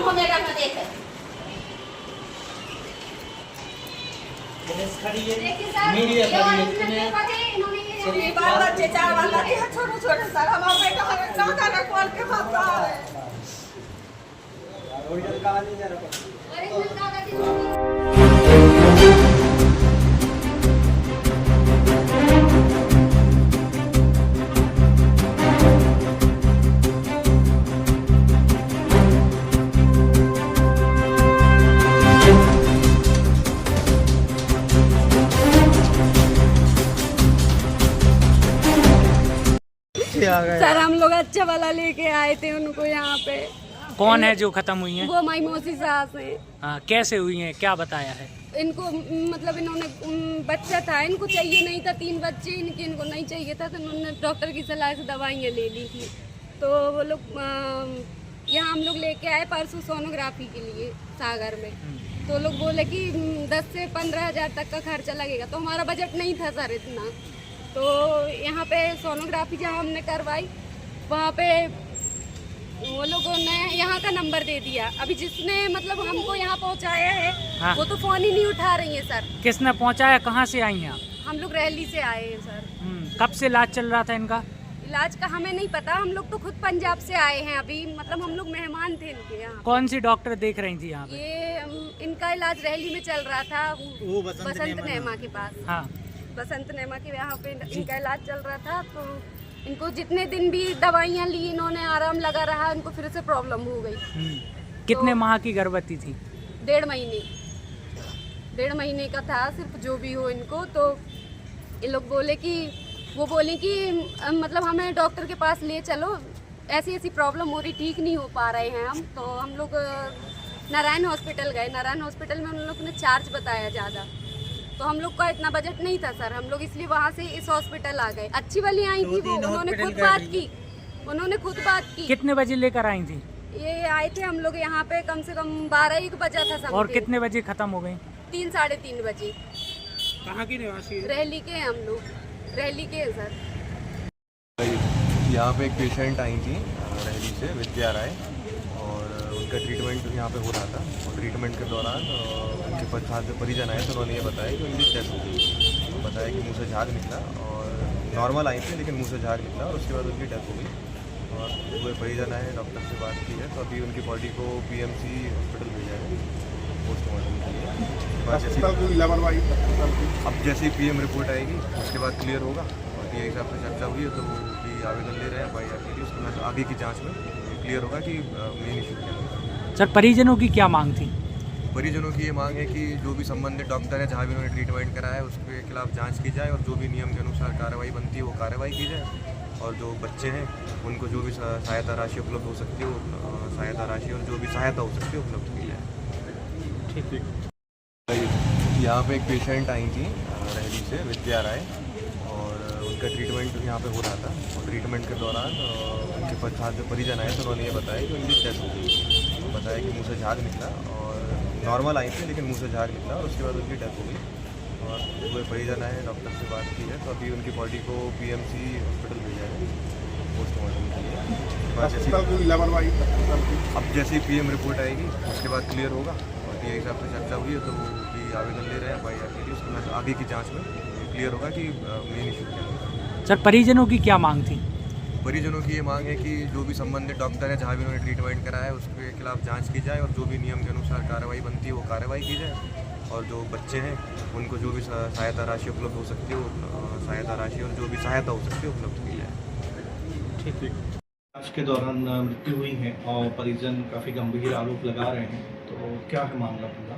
मुंह मेरा न देखे। देखिए सर, मीडिया बाल बच्चे 4 बाल लगे हैं छोटे छोटे सर, हमारा बेटा हमें ना कॉल के भाग रहा है। ओरिजिनल कागज नहीं रखो। सर हम लोग अच्छा वाला लेके आए थे उनको यहाँ पे। कौन है जो खत्म हुई हैं? वो हमारी मौसी सास है। हाँ, कैसे हुई हैं, क्या बताया है? इनको मतलब इन्होंने बच्चा था, इनको चाहिए नहीं था, 3 बच्चे इनको नहीं चाहिए था, तो इन्होंने डॉक्टर की सलाह से दवाइयाँ ले ली थी। तो वो लोग यहाँ हम लोग लेके आए परसों सोनोग्राफी के लिए सागर में। तो लोग बोले कि 10 से 15 हज़ार तक का खर्चा लगेगा, तो हमारा बजट नहीं था सर इतना। तो यहाँ पे सोनोग्राफी जहाँ हमने करवाई वहाँ पे वो लोगों ने यहाँ का नंबर दे दिया। अभी जिसने मतलब हमको यहाँ पहुँचाया है हाँ। वो तो फ़ोन ही नहीं उठा रही है सर। किसने पहुंचाया, कहाँ से आई हैं आप? हम लोग रैली से आए हैं सर। कब से इलाज चल रहा था इनका? इलाज का हमें नहीं पता, हम लोग तो खुद पंजाब से आए हैं अभी, मतलब हम लोग मेहमान थे इनके यहाँ। कौन सी डॉक्टर देख रही थी यहाँ पे? ये इनका इलाज रैली में चल रहा था, वो बसंत नेमा के पास। हाँ, बसंत नेमा के यहाँ पे इनका इलाज चल रहा था। तो इनको जितने दिन भी दवाइयाँ ली इन्होंने, आराम लगा रहा, इनको फिर से प्रॉब्लम हो गई। कितने माह की गर्भवती थी? 1.5 महीने, 1.5 महीने का था सिर्फ, जो भी हो इनको। तो ये लोग बोले कि वो बोले कि मतलब हमें डॉक्टर के पास ले चलो, ऐसी ऐसी प्रॉब्लम हो रही, ठीक नहीं हो पा रहे हैं हम। तो हम लोग नारायण हॉस्पिटल गए। नारायण हॉस्पिटल में उन लोग ने चार्ज बताया ज़्यादा, तो हम लोग का इतना बजट नहीं था सर, हम लोग इसलिए वहाँ से इस हॉस्पिटल आ गए। अच्छी वाली आई थी वो, उन्होंने खुद बात की। कितने बजे लेकर आई थी? ये आए थे हम लोग यहाँ पे कम से कम 12-1 बजा था समथिंग। और कितने बजे खत्म हो गई? 3-3:30 बजे। कहाँ की निवासी है? रैली के हैं हम लोग, रैली के हैं सर। यहाँ पे एक पेशेंट आई थी रैली से, विद्या राय, और उनका ट्रीटमेंट यहाँ पे हो रहा था। और ट्रीटमेंट के दौरान उनके साथ परिजन आए तो उन्होंने ये बताया कि उनकी डेथ हो गई। तो बताया कि मुंह से झाग निकला, और नॉर्मल आई थी लेकिन मुंह से झाग निकला, और उसके बाद उनकी डेथ हो गई। और वो परिजन आए, डॉक्टर से बात की है, तो अभी उनकी बॉडी को PMC हॉस्पिटल भेजा है पोस्टमार्टम के लिए। अब जैसे ही PM रिपोर्ट आएगी उसके बाद क्लियर होगा। और DI साहब से चर्चा हुई है तो भी आवेदन ले रहे हैं FIR के लिए। उसके बाद आगे की जांच में क्लियर होगा कि मेन इशू क्या है। सर, परिजनों की क्या मांग थी? परिजनों की ये मांग है कि जो भी संबंधित डॉक्टर है, जहाँ भी उन्होंने ट्रीटमेंट कराया है, उसके खिलाफ जांच की जाए, और जो भी नियम के अनुसार कार्रवाई बनती है वो कार्रवाई की जाए। और जो बच्चे हैं उनको जो भी सहायता राशि उपलब्ध हो सकती है वो सहायता राशि, और जो भी सहायता हो सकती है उपलब्ध की जाए। ठीक। यहाँ पे एक पेशेंट आई थी रैली से, विद्या राय, और उनका ट्रीटमेंट यहाँ पे हो रहा था। और ट्रीटमेंट के दौरान उनके साथ परिजन आए तो उन्होंने ये बताया कि उनकी डेथ हो गई। तो बताया कि मुंह से झाग निकला, और नॉर्मल आई थी लेकिन मुंह से झाग निकला, और उसके बाद उनकी डेथ हो गई। और वो परिजन आए, डॉक्टर से बात की है, तो अभी उनकी बॉडी को PMC हॉस्पिटल भेजा है पोस्टमार्टम के लिए। अब जैसे ही PM रिपोर्ट आएगी उसके बाद क्लियर होगा। और DI साहब से चर्चा हुई है तो भी आवेदन ले रहे हैं FIR के लिए। उसके बाद आगे की जांच में क्लियर होगा कि मेन इशू क्या है। सर, परिजनों की क्या मांग थी? परिजनों की ये मांग है कि जो भी संबंधित डॉक्टर है, जहाँ भी उन्होंने ट्रीटमेंट कराया है, उसके खिलाफ जांच की जाए, और जो भी नियम के अनुसार कार्रवाई बनती है वो कार्रवाई की जाए। और जो बच्चे हैं उनको जो भी सहायता राशि उपलब्ध हो सकती है वो सहायता राशि, और जो भी सहायता हो सकती है उपलब्ध की जाए। ठीक। आज के दौरान मृत्यु हुई है और परिजन काफ़ी गंभीर आरोप लगा रहे हैं, तो क्या है मामला पूरा?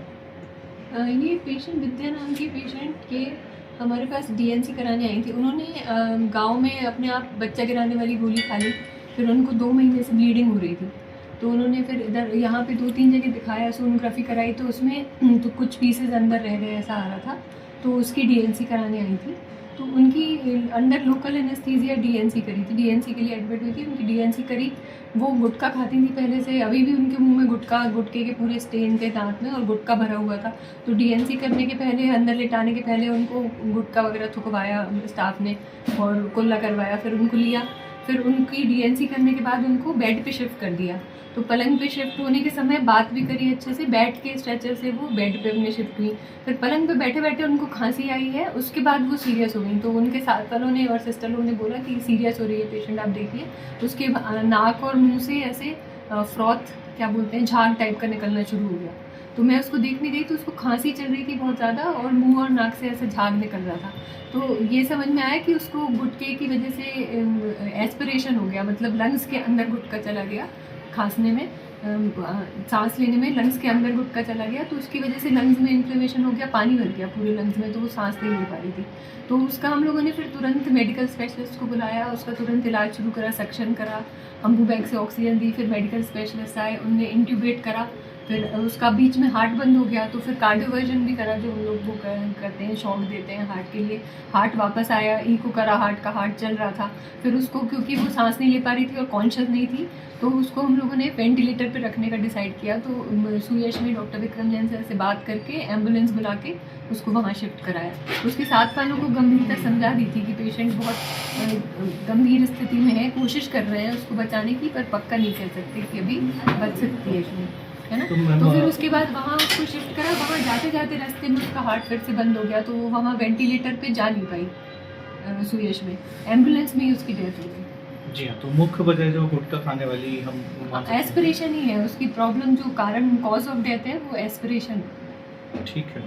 ये पेशेंट विद्या नाम की पेशेंट के हमारे पास DNC कराने आई थी। उन्होंने गांव में अपने आप बच्चा गिराने वाली गोली खा ली, फिर उनको 2 महीने से ब्लीडिंग हो रही थी। तो उन्होंने फिर इधर यहाँ पे 2-3 जगह दिखाया, सोनोग्राफी कराई, तो उसमें तो कुछ पीसेज अंदर रह गए, ऐसा आ रहा था। तो उसकी DNC कराने आई थी। तो उनकी अंडर लोकल एनेस्थीसिया DNC करी थी, DNC के लिए एडमिट हुई थी। उनकी DNC करी, वो गुटखा खाती थी पहले से, अभी भी उनके मुंह में गुटके के पूरे स्टेन थे दांत में, और गुटखा भरा हुआ था। तो DNC करने के पहले, अंदर लेटाने के पहले उनको गुटखा वगैरह थुकवाया स्टाफ ने, और कुल्ला करवाया, फिर उनको लिया। फिर उनकी DNC करने के बाद उनको बेड पे शिफ्ट कर दिया। तो तो पलंग पे शिफ्ट होने के समय बात भी करी अच्छे से, बैठ के स्ट्रेचर से वो बेड पे अपने शिफ्ट हुई। फिर पलंग पे बैठे बैठे उनको खांसी आई है, उसके बाद वो सीरियस हो गई। तो उनके साथ वालों ने और सिस्टर लोगों ने बोला कि सीरियस हो रही है पेशेंट, आप देखिए। उसके नाक और मुँह से ऐसे फ्रॉथ क्या बोलते हैं, झाग टाइप का निकलना शुरू हो गया। तो मैं उसको देखने गई तो उसको खांसी चल रही थी बहुत ज़्यादा और मुंह और नाक से ऐसे झाग निकल रहा था। तो ये समझ में आया कि उसको गुटके की वजह से एस्पिरेशन हो गया, मतलब लंग्स के अंदर गुटका चला गया, खांसने में, सांस लेने में लंग्स के अंदर गुटका चला गया। तो उसकी वजह से लंग्स में इन्फ्लेमेशन हो गया, पानी भर गया पूरे लंग्स में, तो वो सांस नहीं ले पा रही थी। तो उसका हम लोगों ने फिर तुरंत मेडिकल स्पेशलिस्ट को बुलाया, उसका तुरंत इलाज शुरू करा, सक्शन करा, अम्बू बैग से ऑक्सीजन दी, फिर मेडिकल स्पेशलिस्ट आए, उनने इंट्यूबेट करा, फिर उसका बीच में हार्ट बंद हो गया। तो फिर कार्डियोवर्जन भी करा, जो हम लोग वो करते हैं, शॉक देते हैं हार्ट के लिए। हार्ट वापस आया, इको करा हार्ट का, हार्ट चल रहा था। फिर उसको क्योंकि वो सांस नहीं ले पा रही थी और कॉन्शियस नहीं थी, तो उसको हम लोगों ने वेंटिलेटर पे रखने का डिसाइड किया। तो सुयश में डॉक्टर विक्रम जैन सर से बात करके एम्बुलेंस बुला के उसको वहाँ शिफ्ट कराया। उसके साथ वालों को गंभीरता समझा दी थी कि पेशेंट बहुत गंभीर स्थिति में है, कोशिश कर रहे हैं उसको बचाने की, पर पक्का नहीं कह सकते कि अभी बच सकती है इसमें, है ना। तो फिर उसके बाद वहाँ उसको शिफ्ट करा। वहाँ जाते जाते रास्ते में उसका हार्ट फिर से बंद हो गया, तो वो वहाँ वेंटिलेटर पे जा नहीं पाई सुयश में, एम्बुलेंस में ही उसकी डेथ हो गई। जी हाँ, तो मुख्य वजह जो गुटखा खाने वाली हम एस्पिरेशन ही है उसकी प्रॉब्लम, जो कारण कॉज ऑफ डेथ है वो एस्पिरेशन है। ठीक है।